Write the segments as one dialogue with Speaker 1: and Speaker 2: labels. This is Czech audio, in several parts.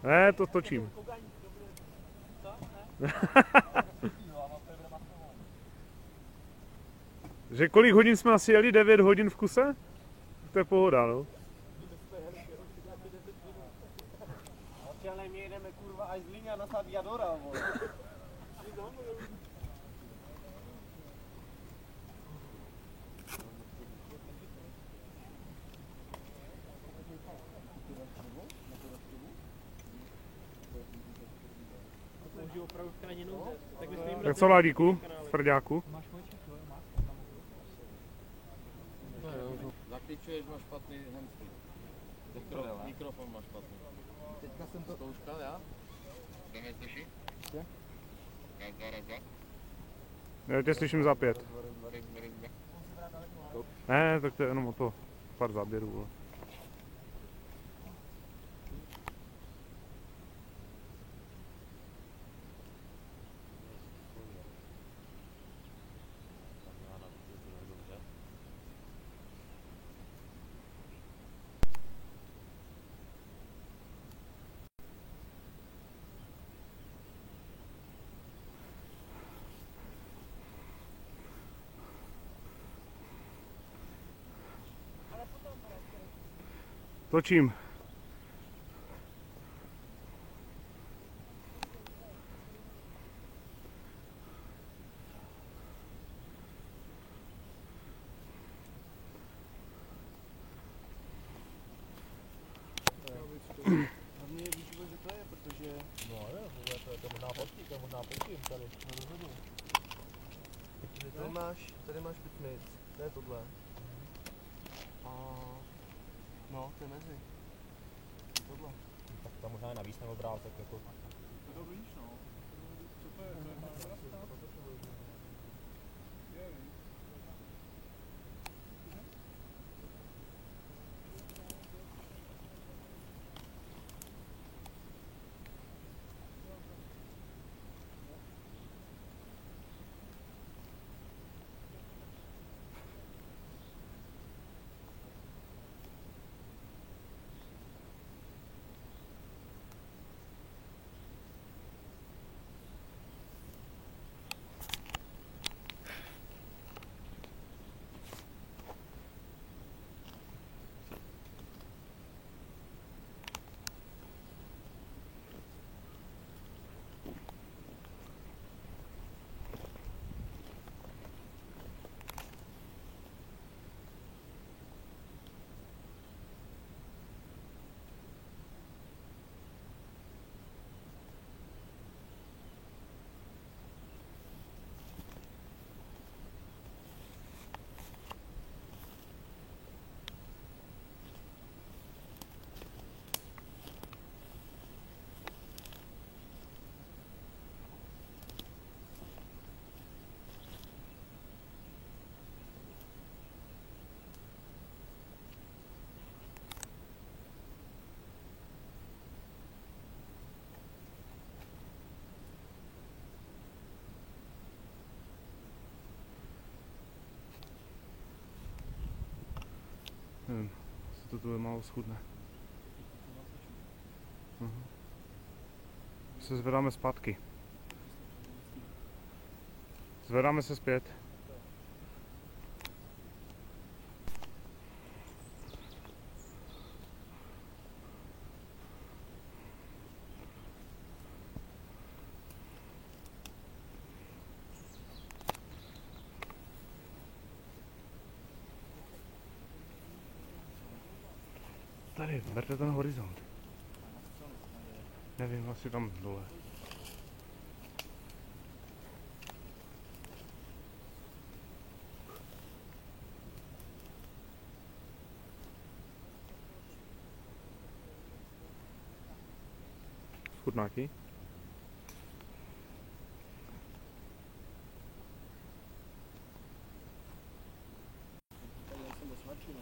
Speaker 1: Ne, to točím. Že kolik hodin jsme asi jeli? 9 hodin v kuse? To je pohoda, no.
Speaker 2: Ale my jedeme kurva až z Líňa na Saviadora, vole.
Speaker 1: Tak co, Ládíku? Frďáku?
Speaker 2: Zakličuješ, máš špatný handsfree. Mikrofon máš špatný. Teďka jsem to zkouškal, já?
Speaker 3: Jdeme slyší?
Speaker 1: Já tě slyším za 5. Ne, tak to je jenom o to. Pár záběrů. Vole. Točím.
Speaker 2: Hlavně víš, že to je, protože...
Speaker 4: No jo, to je možná počím tady.
Speaker 2: No rozhodně. Tady máš pitmit, to je tohle. A... No, to je mezi. Tohle.
Speaker 4: Tak tam možná je navíc nebo obrázek jako.
Speaker 5: To je blíž, no. Co to je? To je Mastercard? Je, víš.
Speaker 1: Nevím, jestli to tu je málo schudné. Se zvedáme zpátky. Zvedáme se zpět. Tady, berte ten horizont. Nevím, asi tam dole. Chutnáky?
Speaker 2: Tady jsem bez svačiny.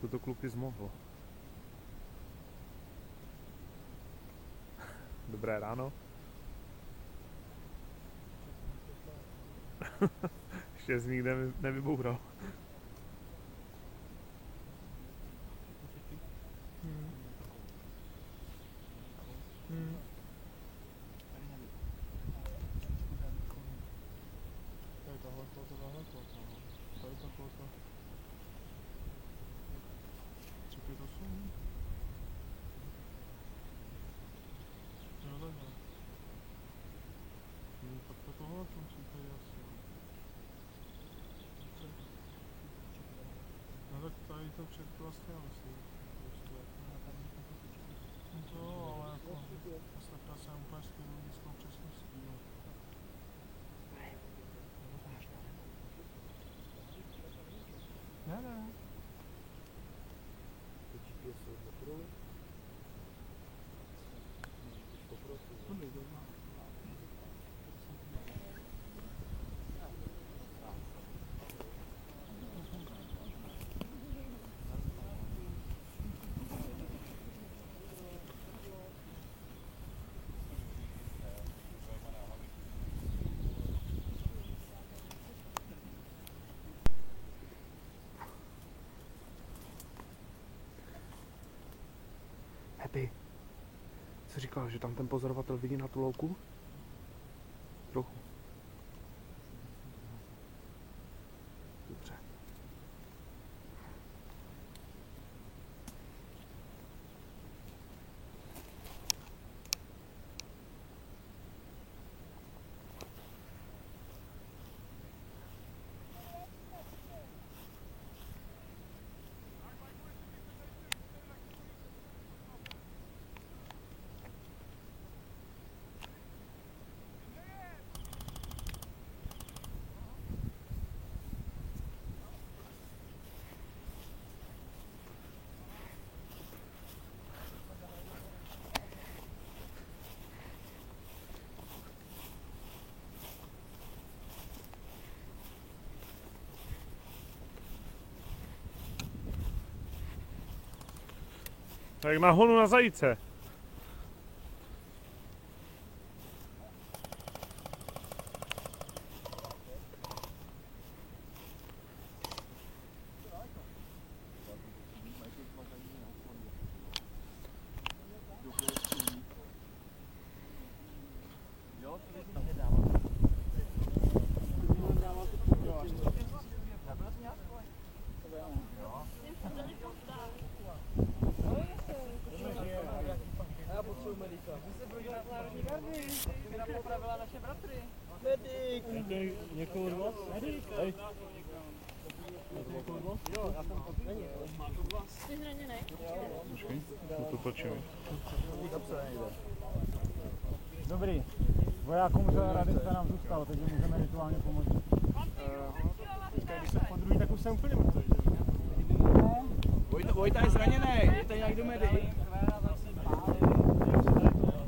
Speaker 1: Trošku to kluky zmohlo. Dobré ráno. Ještě z nikde nevyboural.
Speaker 5: Tady tahle kolka, tahle kolka, no. Tady ta kolka. 358. Jo, takhle. Tak to tohle to musí tady asi, no. No tak tady to před vlastně, já myslím. Prostě. No to, ale jako, ostatná jsem úplně s chirurgickou přesností, no. Ne. To nejde.
Speaker 2: Happy. Co říkal, že tam ten pozorovatel vidí na tu louku? Trochu. Dobře.
Speaker 1: Tak na honu na zajíce.
Speaker 5: Někoho od vás? Hej.
Speaker 6: Jsi zraněnej?
Speaker 1: To točím.
Speaker 7: Dobrý. Vojákům z Radista nám zůstalo, takže můžeme rituálně pomoci.
Speaker 5: Když se podrují, tak už jsem úplně mrtvý.
Speaker 2: Vojta je zraněnej, je tady někdo medic.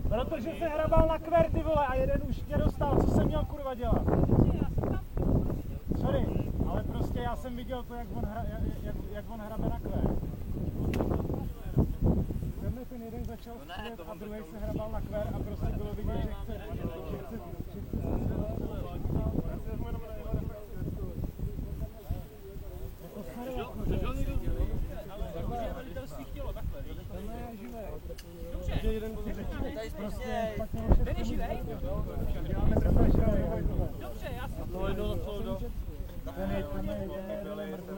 Speaker 7: Protože se hrabal na kver, ty vole, a jeden už tě dostal, co jsem měl kurva dělat? Sorry, ale prostě já jsem viděl to, jak on hrabe na kver. Tenhle ten jeden začal střílet a druhý se hrabal na kver a prostě bylo vidět, že chce
Speaker 6: Ten je živej? Dobře, já jsem
Speaker 7: ten je mrtvý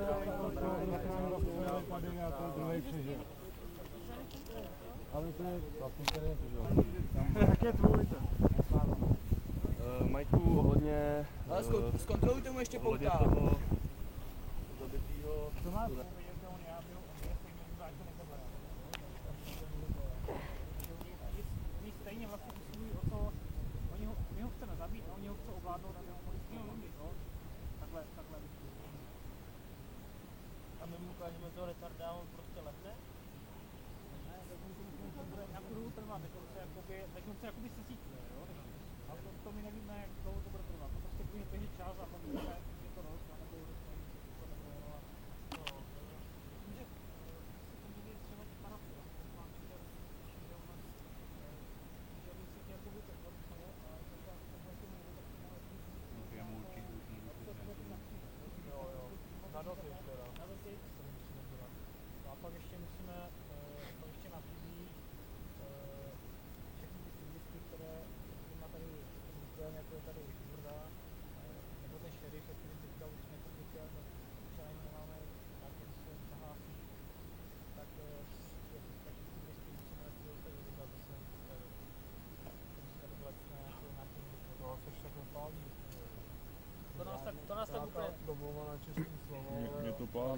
Speaker 7: a padl a to druhý přežil. Ale to je vlastně ten je přežil. Tak je tvůj to.
Speaker 2: Majku, ohledně... Ale zkontrolujte mu ještě pouta.
Speaker 7: Co máš?
Speaker 6: stejně vlastně usilují o to, my ho chceme zabít a oni ho chcou ovládnout a my ho musíme jo? Takhle. A my mu ukážeme toho retarda a on prostě lehne? Ne, tak to bude nějakou dobu trvat, dokonce jakoby se sítne, jo? Ale to my nevíme, jak dlouho to bude trvat, to prostě bude běžet čas a pak je to roz, a nebo to nebude,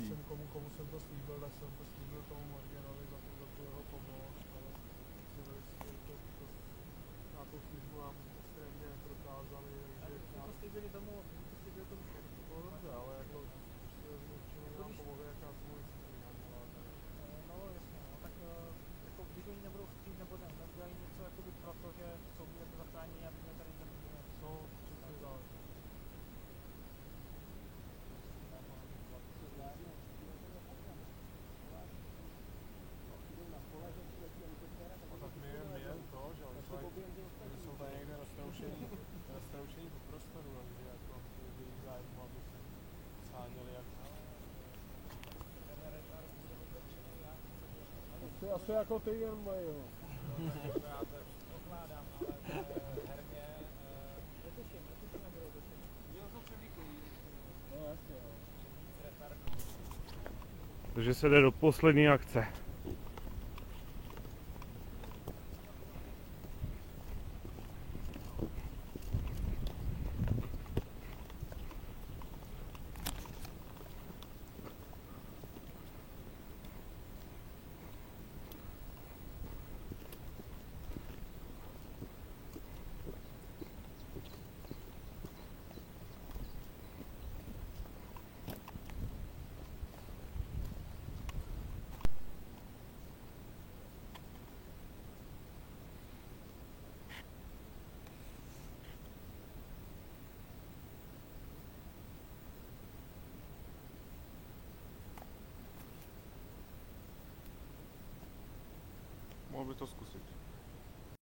Speaker 5: jsem komu jsem to slíbil, tak jsem to slíbil tomu Morganovi za tu jeho pomoc, ale si velice to nějakou službu nám extrémně neprokázali, takže
Speaker 6: Jsme to slíbili tomu šerifu.
Speaker 5: no dobře, ale jako když si vezmu, k čemu nám pomohli, jak nás mohli si přináměla.
Speaker 6: No jasně, no, tak jako když oni nebudou chtít nebo neudělají něco jakoby proto, že jsou jako zachráněni, aby jsme tady nezapomněli.
Speaker 5: No, přesně tak. No tak my jen to, že oni jsou tady někde roztroušení po prostoru, takže jako v jejich zájmu, aby se sáněli jak
Speaker 4: To je asi jako ty jen moje, jo.
Speaker 6: Já to pokládám, ale herně netuším, nebudou tuším.
Speaker 4: No jasně, jo.
Speaker 1: Takže se jde do poslední akce.
Speaker 5: mohl by to zkusit.